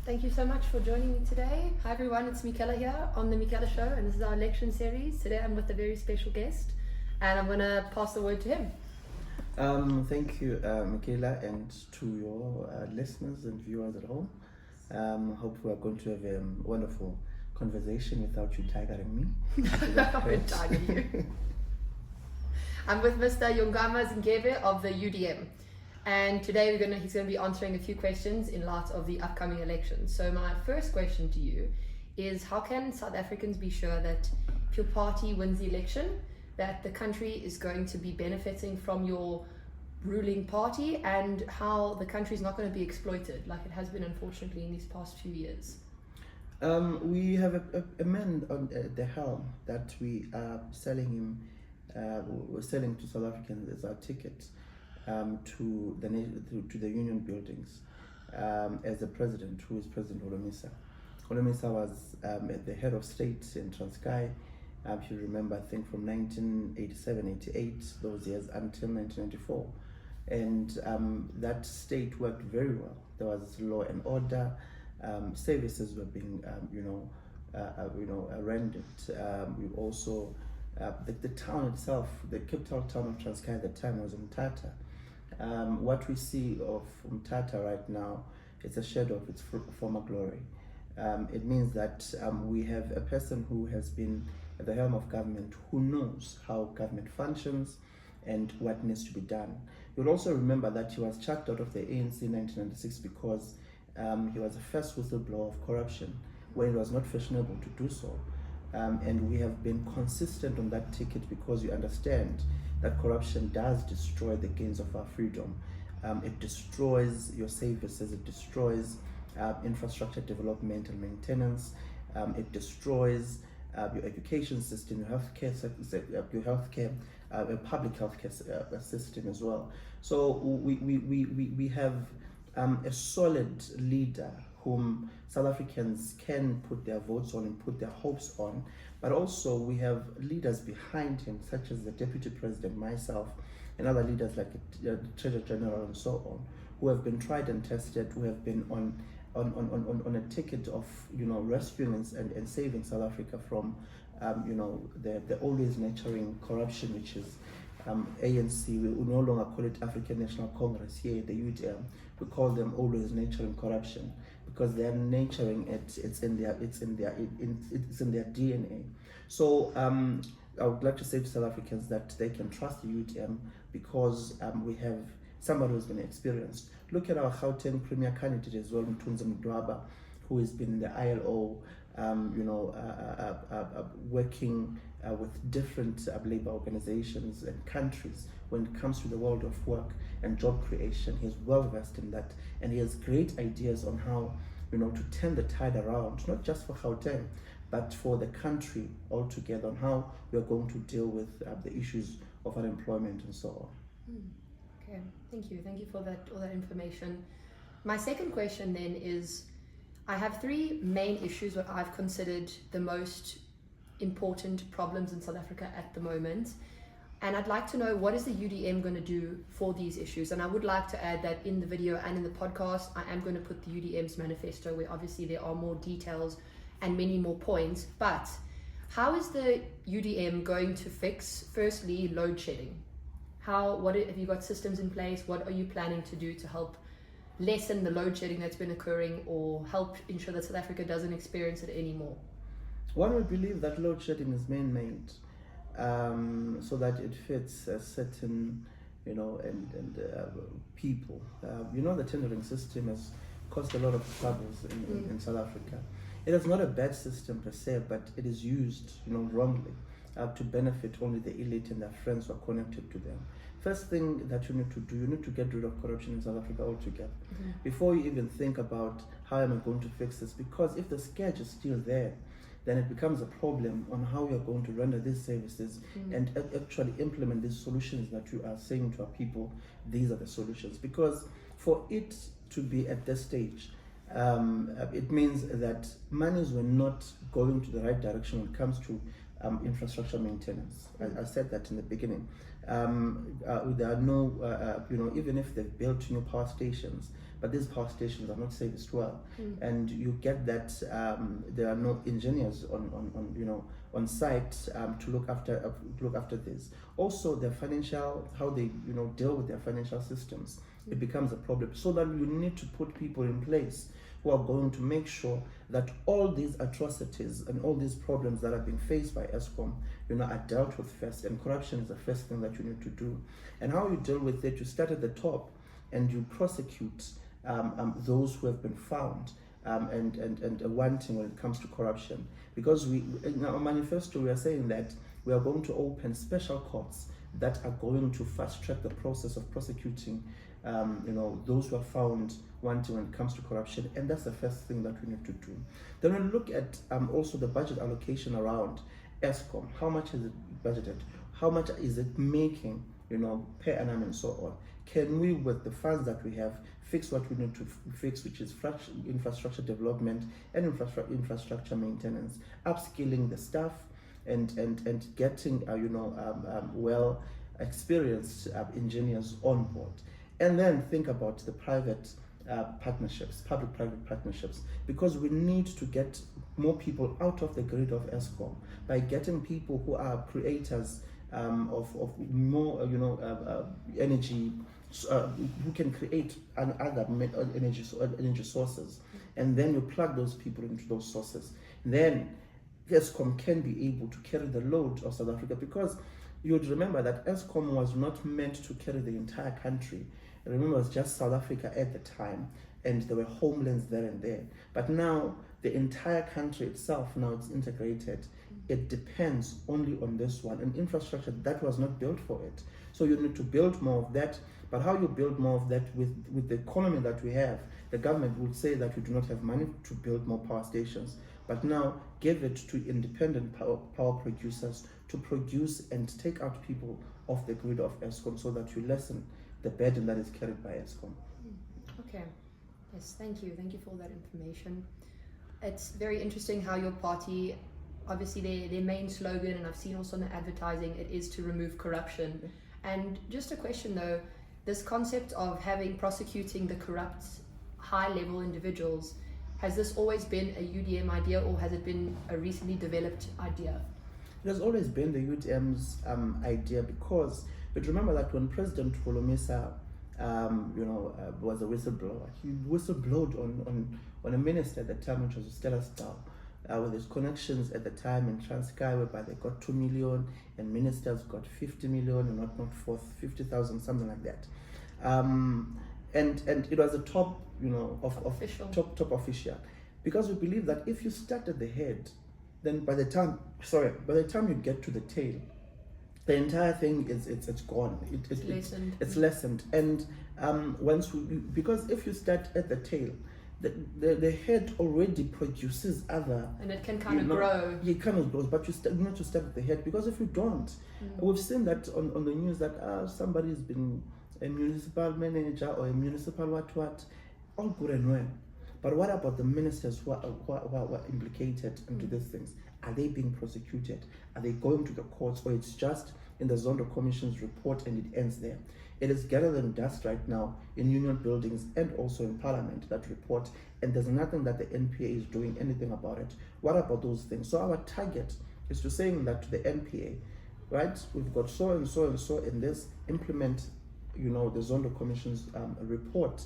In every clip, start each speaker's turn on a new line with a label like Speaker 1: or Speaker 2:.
Speaker 1: Thank you so much for joining me today. Hi everyone, it's Michela here on the Michela Show, and this is our election series. Today I'm with a very special guest, and I'm going to pass the word to him.
Speaker 2: Thank you, Michela, and to your listeners and viewers at home. Hope we are going to have a wonderful conversation without you tigering me.
Speaker 1: I'm tigering you. I'm with Mr. Yongama Zigebe of the UDM. And today he's going to be answering a few questions in light of the upcoming elections. So my first question to you is, how can South Africans be sure that if your party wins the election, that the country is going to be benefiting from your ruling party, and how the country is not going to be exploited like it has been, unfortunately, in these past few years?
Speaker 2: We have a man on the helm that we are selling him. We're selling to South Africans as our ticket to the union buildings as the president, who is President Holomisa. Holomisa was at the head of state in Transkei. If you remember, I think from 1987-88, those years, until 1994. And that state worked very well. There was law and order. Services were being, rendered. We also, the town itself, the capital town of Transkei at the time was Mthatha. What we see of Mthatha right now is a shadow of its former glory. It means that we have a person who has been at the helm of government, who knows how government functions and what needs to be done. You'll also remember that he was chucked out of the ANC in 1996 because he was the first whistleblower of corruption when it was not fashionable to do so. And we have been consistent on that ticket because we understand that corruption does destroy the gains of our freedom. It destroys your services, it destroys infrastructure development and maintenance, it destroys your education system, your public healthcare system as well. So we have a solid leader whom South Africans can put their votes on and put their hopes on, but also we have leaders behind him, such as the Deputy President, myself, and other leaders like the Treasurer General and so on, who have been tried and tested, who have been on a ticket of rescuing and saving South Africa from the always nurturing corruption, which is ANC. We no longer call it African National Congress here, the UDM. We call them always nurturing corruption because they are nurturing it. It's in their DNA. So I would like to say to South Africans that they can trust the UDM because we have somebody who's been experienced. Look at our Gauteng Premier candidate as well, Mthunzi Mdwaba, who has been in the ILO, working with different labor organizations and countries when it comes to the world of work and job creation. He's well versed in that, and he has great ideas on how to turn the tide around, not just for Gauteng, but for the country altogether, on how we are going to deal with the issues of unemployment and so on.
Speaker 1: Okay, thank you for all that information. My second question then is, I have three main issues that I've considered the most important problems in South Africa at the moment. And I'd like to know, what is the UDM going to do for these issues? And I would like to add that in the video and in the podcast, I am going to put the UDM's manifesto, where obviously there are more details and many more points. But how is the UDM going to fix, firstly, load shedding? What have you got systems in place? What are you planning to do to help lessen the load shedding that's been occurring, or help ensure that South Africa doesn't experience it anymore?
Speaker 2: One would believe that load shedding is man-made, so that it fits a certain, people. The tendering system has caused a lot of troubles in South Africa. It is not a bad system per se, but it is used, wrongly, to benefit only the elite and their friends who are connected to them. First thing that you need to do, you need to get rid of corruption in South Africa altogether. Before you even think about how am I going to fix this, because if the scourge is still there, then it becomes a problem on how we are going to render these services and actually implement these solutions that you are saying to our people. These are the solutions, because for it to be at this stage, it means that monies were not going to the right direction when it comes to infrastructure maintenance. I said that in the beginning. There are no, even if they've built new power stations, but these power stations are not serviced well, and you get that there are no engineers on site to look after this. Also, their financial, how they deal with their financial systems, it becomes a problem. So that you need to put people in place who are going to make sure that all these atrocities and all these problems that are being faced by ESCOM, are dealt with first. And corruption is the first thing that you need to do. And how you deal with it, you start at the top and you prosecute those who have been found and wanting when it comes to corruption. Because in our manifesto, we are saying that we are going to open special courts that are going to fast track the process of prosecuting those who are found wanting when it comes to corruption, and that's the first thing that we need to do. Then we look at also the budget allocation around ESCOM. How much is it budgeted? How much is it making, per annum and so on? Can we, with the funds that we have, fix what we need to fix, which is infrastructure development and infrastructure maintenance, upskilling the staff, and getting well experienced engineers on board. And then think about the private partnerships, public-private partnerships, because we need to get more people out of the grid of ESCOM by getting people who are creators of more energy, who can create other energy sources, and then you plug those people into those sources. Then ESCOM can be able to carry the load of South Africa, because you would remember that ESCOM was not meant to carry the entire country. Remember, it was just South Africa at the time, and there were homelands there and there. But now, the entire country itself, now it's integrated. It depends only on this one, and infrastructure that was not built for it. So you need to build more of that. But how you build more of that with the economy that we have, the government would say that we do not have money to build more power stations. But now, give it to independent power producers to produce and take out people off the grid of ESCOM, so that you lessen the burden that is carried by ESCOM.
Speaker 1: Okay. Yes, thank you. Thank you for all that information. It's very interesting how your party, obviously their main slogan, and I've seen also in the advertising, it is to remove corruption. And just a question though, this concept of prosecuting the corrupt high-level individuals, has this always been a UDM idea, or has it been a recently developed idea?
Speaker 2: It has always been the UDM's idea, because, but remember that when President Holomisa was a whistleblower, he whistleblowed on a minister at the time, which was Stella Stow, with his connections at the time in Transkei, whereby they got 2 million and ministers got 50 million and not 50,000, something like that. And it was a top,
Speaker 1: official.
Speaker 2: top official, because we believe that if you start at the head, then by the time you get to the tail, the entire thing it's gone. It's lessened. It's lessened. And because if you start at the tail, the head already produces other,
Speaker 1: and it can kind of grow.
Speaker 2: It kind of grows, but you need to start at the head, because if you don't, we've seen that on the news that somebody's been a municipal manager or a municipal what, all good and well. But what about the ministers who are implicated into these things? Are they being prosecuted? Are they going to the courts, or it's just in the Zondo Commission's report and it ends there? It is gathering dust right now in union buildings and also in Parliament, that report, and there's nothing that the NPA is doing anything about it. What about those things? So our target is to saying that to the NPA, right, we've got so and so and so in this, implement, the Zondo Commission's report,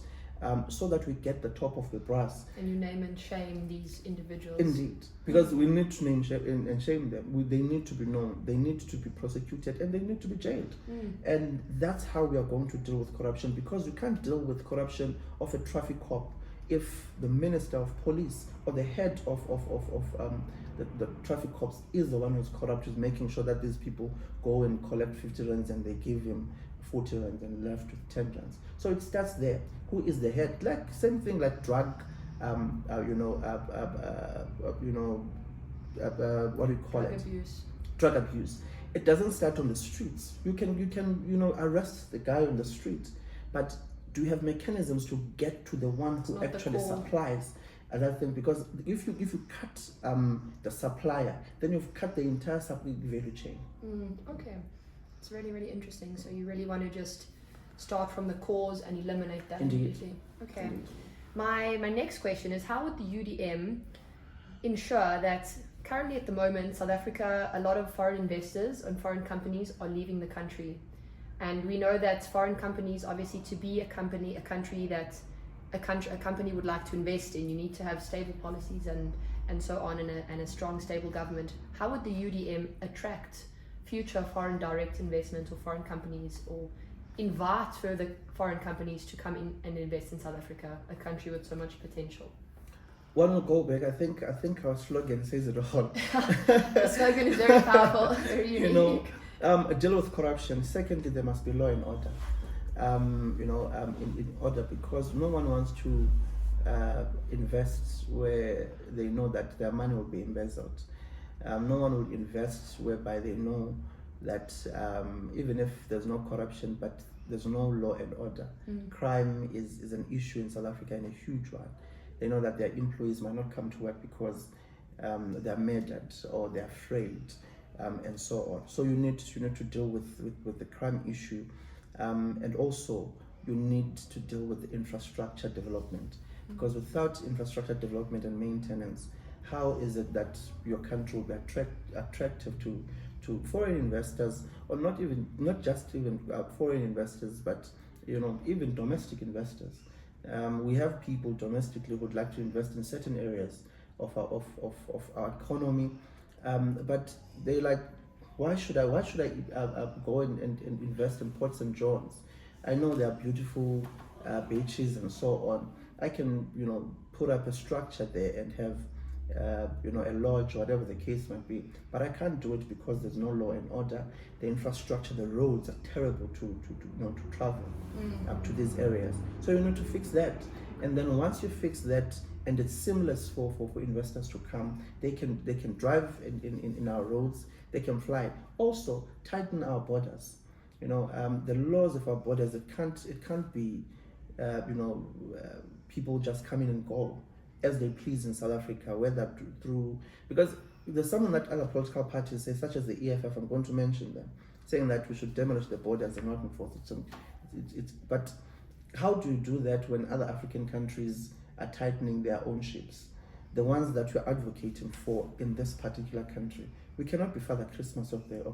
Speaker 2: so that we get the top of the brass.
Speaker 1: And you name and shame these individuals.
Speaker 2: Indeed, because we need to name and shame them. They need to be known, they need to be prosecuted, and they need to be jailed. And that's how we are going to deal with corruption, because we can't deal with corruption of a traffic cop if the Minister of Police or the head of the traffic cops is the one who's corrupt, who's making sure that these people go and collect 50 rands and they give him 40 rands and left with 10 rands. So it starts there. Who is the head? Like same thing like drug, what do you call it?
Speaker 1: Abuse.
Speaker 2: Drug abuse. It doesn't start on the streets. You can arrest the guy on the street, but do you have mechanisms to get to the one who actually supplies that thing? Because if you cut the supplier, then you've cut the entire supply value chain.
Speaker 1: Okay. It's really, really interesting. So you really want to just start from the cause and eliminate that
Speaker 2: Indeed.
Speaker 1: immediately. Okay.
Speaker 2: Indeed.
Speaker 1: My next question is, how would the UDM ensure that currently at the moment, South Africa, a lot of foreign investors and foreign companies are leaving the country. And we know that foreign companies, obviously, to be a company that a company would like to invest in, you need to have stable policies and so on, and a strong, stable government. How would the UDM attract future foreign direct investment or foreign companies, or invite further foreign companies to come in and invest in South Africa, a country with so much potential?
Speaker 2: One will go back. I think our slogan says it all.
Speaker 1: The slogan is very powerful, very unique.
Speaker 2: You know, deal with corruption. Secondly, there must be law and order. In order, because no one wants to invest where they know that their money will be embezzled. No one will invest whereby they know that even if there's no corruption, but there's no law and order. Crime is an issue in South Africa, and a huge one. They know that their employees might not come to work because they're murdered or they're afraid, and so on. So you need to deal with the crime issue, and also you need to deal with infrastructure development, because without infrastructure development and maintenance, how is it that your country will be attractive to foreign investors, or not just even foreign investors, but even domestic investors? We have people domestically who would like to invest in certain areas of our economy, but they like, why should I go and invest in Port St. John's? I know there are beautiful beaches and so on. I can put up a structure there and have a lodge, whatever the case might be, but I can't do it because there's no law and order. The infrastructure, the roads are terrible to travel up to these areas. So you need to fix that, and then once you fix that, and it's seamless for investors to come, they can drive in our roads, they can fly. Also, tighten our borders. The laws of our borders, it can't be people just come in and go as they please in South Africa, whether through, because there's something that other political parties say, such as the EFF, I'm going to mention them, saying that we should demolish the borders and not enforce it. But how do you do that when other African countries are tightening their own ships, the ones that we're advocating for in this particular country? We cannot be Father Christmas of the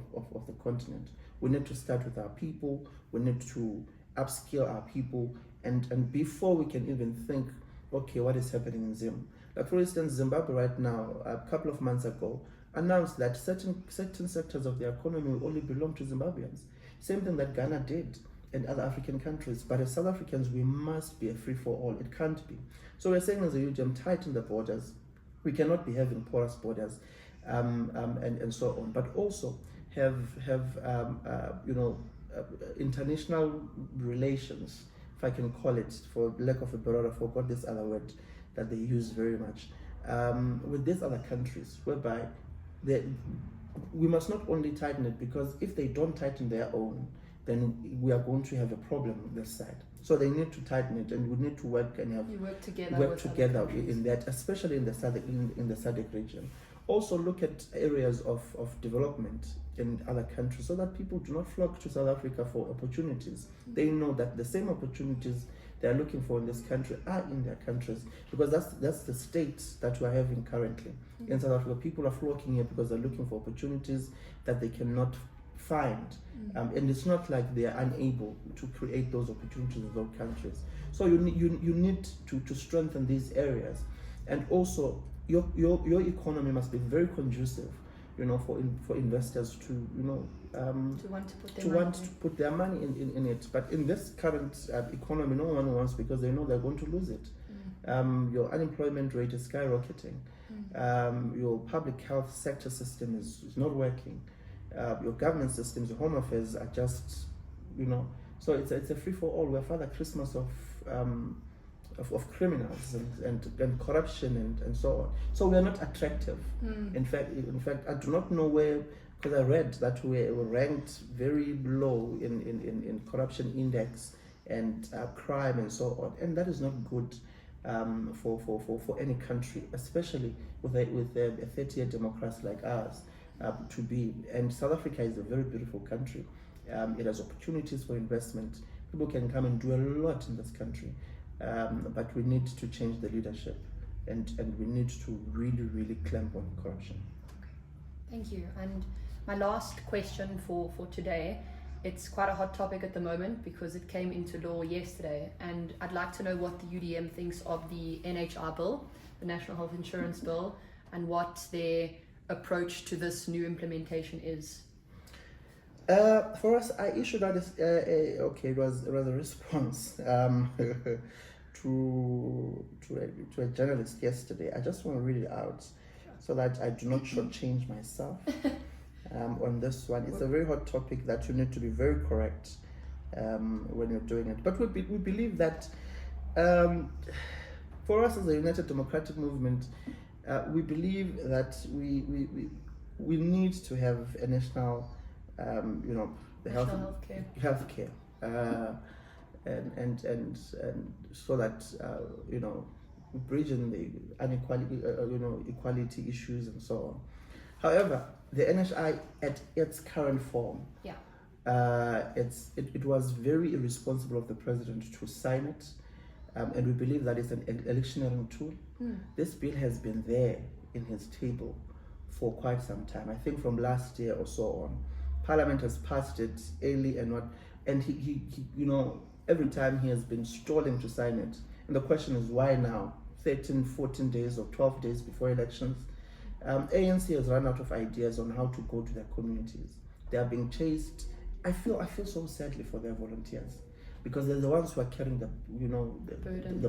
Speaker 2: continent. We need to start with our people. We need to upskill our people, and before we can even think, okay, what is happening in Zim? Like, for instance, Zimbabwe right now, a couple of months ago, announced that certain sectors of the economy will only belong to Zimbabweans. Same thing that Ghana did and other African countries. But as South Africans, we must be a free-for-all. It can't be. So we're saying as a UDM, tighten the borders. We cannot be having porous borders, and so on. But also have international relations, if I can call it, for lack of a better, I forgot this other word that they use very much, with these other countries, whereby we must not only tighten it, because if they don't tighten their own, then we are going to have a problem on this side. So they need to tighten it, and we need to work and
Speaker 1: work
Speaker 2: together in that, especially in the SADC region. Also look at areas of development in other countries, so that people do not flock to South Africa for opportunities. They know that the same opportunities they are looking for in this country are in their countries, because that's the state that we are having currently in South Africa. People are flocking here because they're looking for opportunities that they cannot find, and it's not like they are unable to create those opportunities in those countries. So you need to strengthen these areas, and also your economy must be very conducive, for investors to want to put their money in it. But in this current economy, no one wants, because they know they're going to lose it. Your unemployment rate is skyrocketing. Your public health sector system is not working. Your government systems, your home affairs are just, so it's a free for all. We're Father Christmas of criminals and corruption and so on. So we are not attractive. In fact, I do not know where, because I read that we were ranked very low in corruption index and crime and so on, and that is not good for any country, especially with a 30-year democracy like ours to be. And South Africa is a very beautiful country. It has opportunities for investment, People can come and do a lot in this country, but we need to change the leadership, and we need to really, really clamp on corruption.
Speaker 1: Thank you. And my last question for today, it's quite a hot topic at the moment because it came into law yesterday, and I'd like to know what the UDM thinks of the NHI Bill, the National Health Insurance Bill, and what their approach to this new implementation is.
Speaker 2: For us, I issued out it was a response to a journalist yesterday. I just want to read it out so that I do not shortchange myself on this one. It's a very hot topic that you need to be very correct when you're doing it. But we believe that for us as a United Democratic Movement, we believe that we need to have a national, the healthcare, and so that bridging the inequality, equality issues and so on. However, the NHI at its current form, it was very irresponsible of the president to sign it, and we believe that it's an electioneering tool. This bill has been there in his table for quite some time. I think from last year or so on. Parliament has passed it early and he every time he has been stalling to sign it. And the question is, why now? 13, 14 days or 12 days before elections. ANC has run out of ideas on how to go to their communities. They are being chased. I feel so sadly for their volunteers, because they're the ones who are carrying the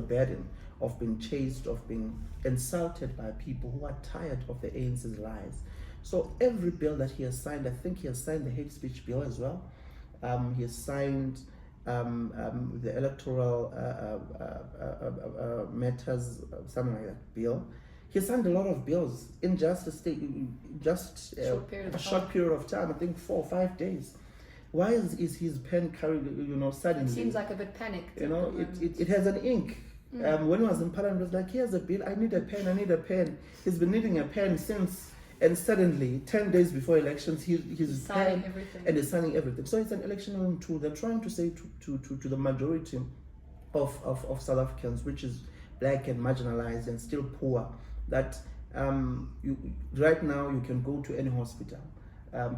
Speaker 2: burden of being chased, of being insulted by people who are tired of the ANC's lies. So every bill that he has signed, I think he has signed the hate speech bill as well. He has signed the electoral matters, something like that bill. He signed a lot of bills in just a short period of time. I think 4 or 5 days. Why is his pen carried? Suddenly.
Speaker 1: It seems like a bit panicked.
Speaker 2: It has an ink. When he was in Parliament, it was like, here's a bill. I need a pen. He's been needing a pen since. And suddenly, 10 days before elections, he's
Speaker 1: signing everything.
Speaker 2: And he's signing everything. So it's an electioneering tool. They're trying to say to the majority of South Africans, which is black and marginalized and still poor, that right now you can go to any hospital,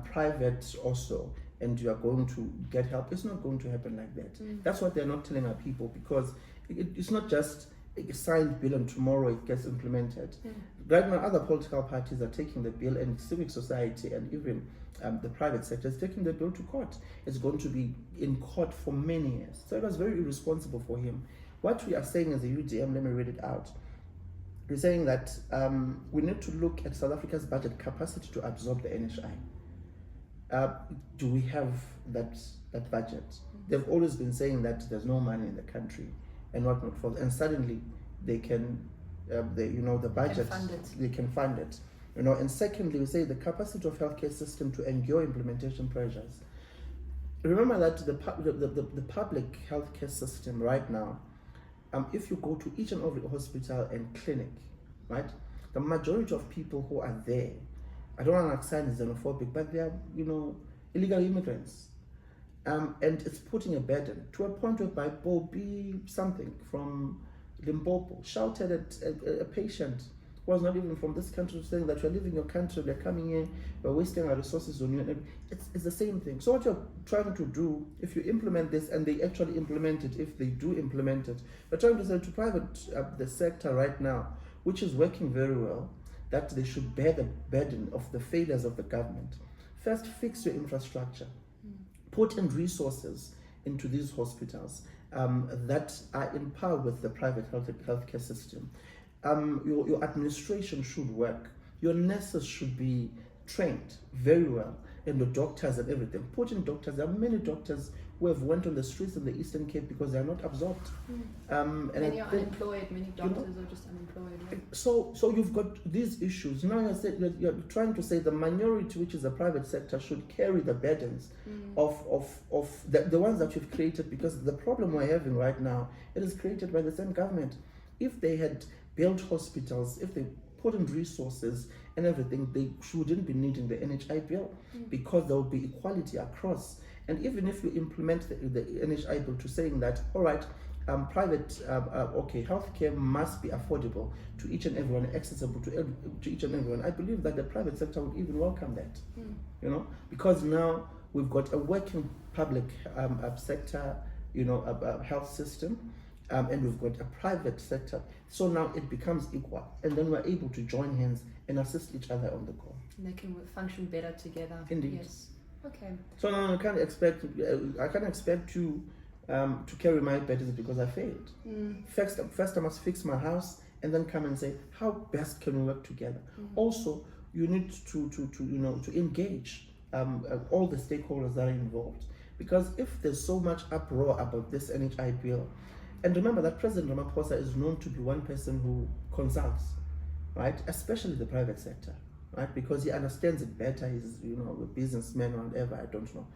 Speaker 2: private also, and you are going to get help. It's not going to happen like that. That's what they're not telling our people, because it's not just a signed bill and tomorrow it gets implemented. Right now, other political parties are taking the bill, and civic society and even the private sector is taking the bill to court. It's going to be in court for many years. So it was very irresponsible for him. What we are saying as a UDM, let me read it out. We're saying that we need to look at South Africa's budget capacity to absorb the NHI. Do we have that budget? They've always been saying that there's no money in the country and whatnot for, and suddenly they can, the budget, they can fund it. And secondly, we say the capacity of healthcare system to endure implementation pressures. Remember that the public healthcare system right now, if you go to each and every hospital and clinic, right, the majority of people who are there, I don't want to sound xenophobic, but they are, illegal immigrants. And it's putting a burden to a point whereby Bobby something from Limpopo shouted at a patient who was not even from this country, saying that you're leaving your country, they're coming in, we're wasting our resources on you. And it's the same thing. So what you're trying to do, if you implement this and they actually implement it, if they do implement it, we're trying to say to private the sector right now, which is working very well, that they should bear the burden of the failures of the government. First, fix your infrastructure. Put in resources into these hospitals that are in par with the private healthcare system. Your administration should work. Your nurses should be trained very well, and the doctors and everything. Put in doctors. There are many doctors who have went on the streets in the Eastern Cape because they are not absorbed.
Speaker 1: And many are unemployed. Many doctors are just unemployed. Right? So
Speaker 2: you've got these issues. Now you're trying to say the minority, which is the private sector, should carry the burdens of the ones that you've created, because the problem we're having right now, it is created by the same government. If they had built hospitals, if they put in resources and everything, they shouldn't be needing the NHI bill, because there will be equality across. And even if you implement the NHI Bill to saying that, all right, private, healthcare must be affordable to each and everyone, accessible to each and everyone. I believe that the private sector would even welcome that, because now we've got a working public sector, health system, and we've got a private sector. So now it becomes equal, and then we're able to join hands and assist each other on the go.
Speaker 1: And they can function better together.
Speaker 2: Indeed.
Speaker 1: Yes. Okay.
Speaker 2: So now I can't expect to carry my burdens because I failed. First I must fix my house and then come and say, how best can we work together? Also, you need to engage all the stakeholders that are involved, because if there's so much uproar about this NHI bill, and remember that President Ramaphosa is known to be one person who consults, right? Especially the private sector, right? Because he understands it better. He's a businessman or whatever. I don't know.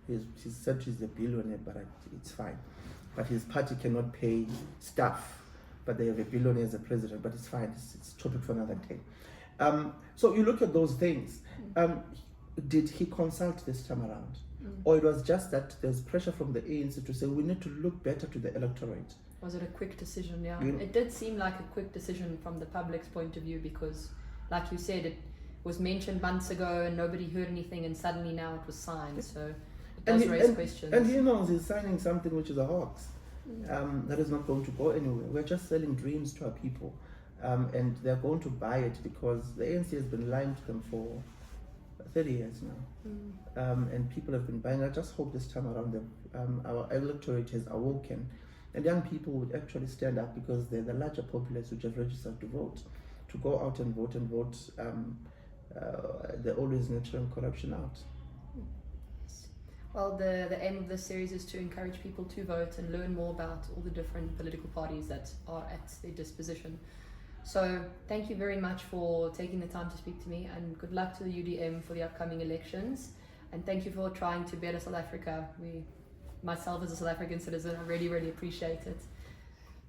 Speaker 2: He said he's a billionaire, but it's fine. But his party cannot pay staff, but they have a billionaire as a president. But it's fine. It's a topic for another day. So you look at those things. Did he consult this time around? Or it was just that there's pressure from the ANC to say we need to look better to the electorate?
Speaker 1: Was it a quick decision? Yeah, it did seem like a quick decision from the public's point of view, because, like you said, it was mentioned months ago and nobody heard anything, and suddenly now it was signed. So it does raise questions.
Speaker 2: And he knows he's signing something which is a hoax. That is not going to go anywhere. We're just selling dreams to our people, and they're going to buy it because the ANC has been lying to them for 30 years now, and people have been buying. I just hope this time around our electorate has awoken, and young people would actually stand up, because they're the larger populace which have registered to vote, to go out and vote the always natural corruption out.
Speaker 1: Well, the aim of this series is to encourage people to vote and learn more about all the different political parties that are at their disposition. So thank you very much for taking the time to speak to me, and good luck to the UDM for the upcoming elections. And thank you for trying to better South Africa. Myself as a South African citizen, I really, really appreciate it.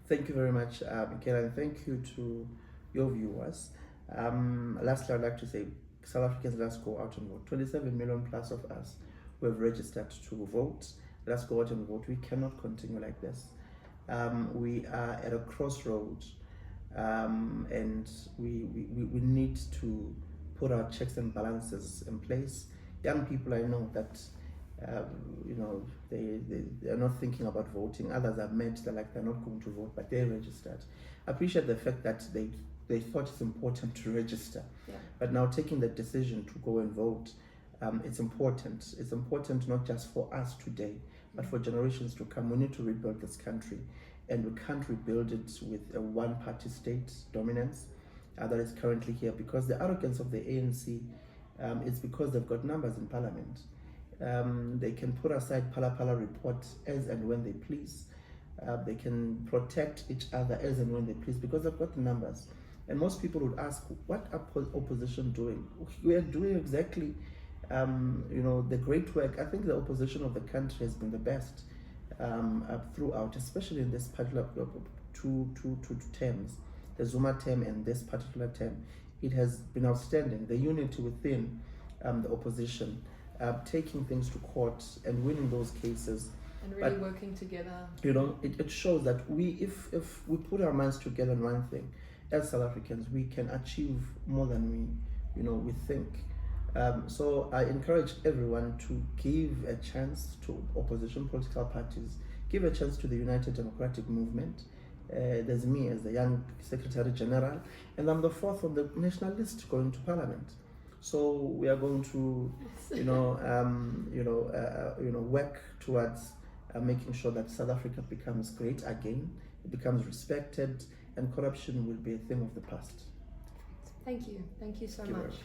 Speaker 2: Thank you very much, Michela, and thank you to your viewers. Lastly, I'd like to say, South Africans, let's go out and vote. 27 million plus of us who have registered to vote. Let's go out and vote. We cannot continue like this. We are at a crossroads. And we need to put our checks and balances in place. Young people, I know that they are not thinking about voting. Others I've met, they're not going to vote, but they're registered. I appreciate the fact that they thought it's important to register, but now taking the decision to go and vote, it's important. It's important not just for us today, but for generations to come. We need to rebuild this country. And we can't rebuild it with a one-party state dominance that is currently here, because the arrogance of the ANC is because they've got numbers in parliament. They can put aside Pala report as and when they please. They can protect each other as and when they please, because they've got the numbers. And most people would ask, what are opposition doing? We are doing exactly the great work. I think the opposition of the country has been the best throughout, especially in this particular two terms, the Zuma term and this particular term. It has been outstanding. The unity within the opposition, taking things to court and winning those cases,
Speaker 1: and really working together.
Speaker 2: It shows that if we put our minds together on one thing, as South Africans, we can achieve more than we think. So I encourage everyone to give a chance to opposition political parties, give a chance to the United Democratic Movement. There's me as the young Secretary General, and I'm the fourth on the national list going to Parliament. So we are going to, work towards making sure that South Africa becomes great again, it becomes respected, and corruption will be a thing of the past.
Speaker 1: Thank you so much.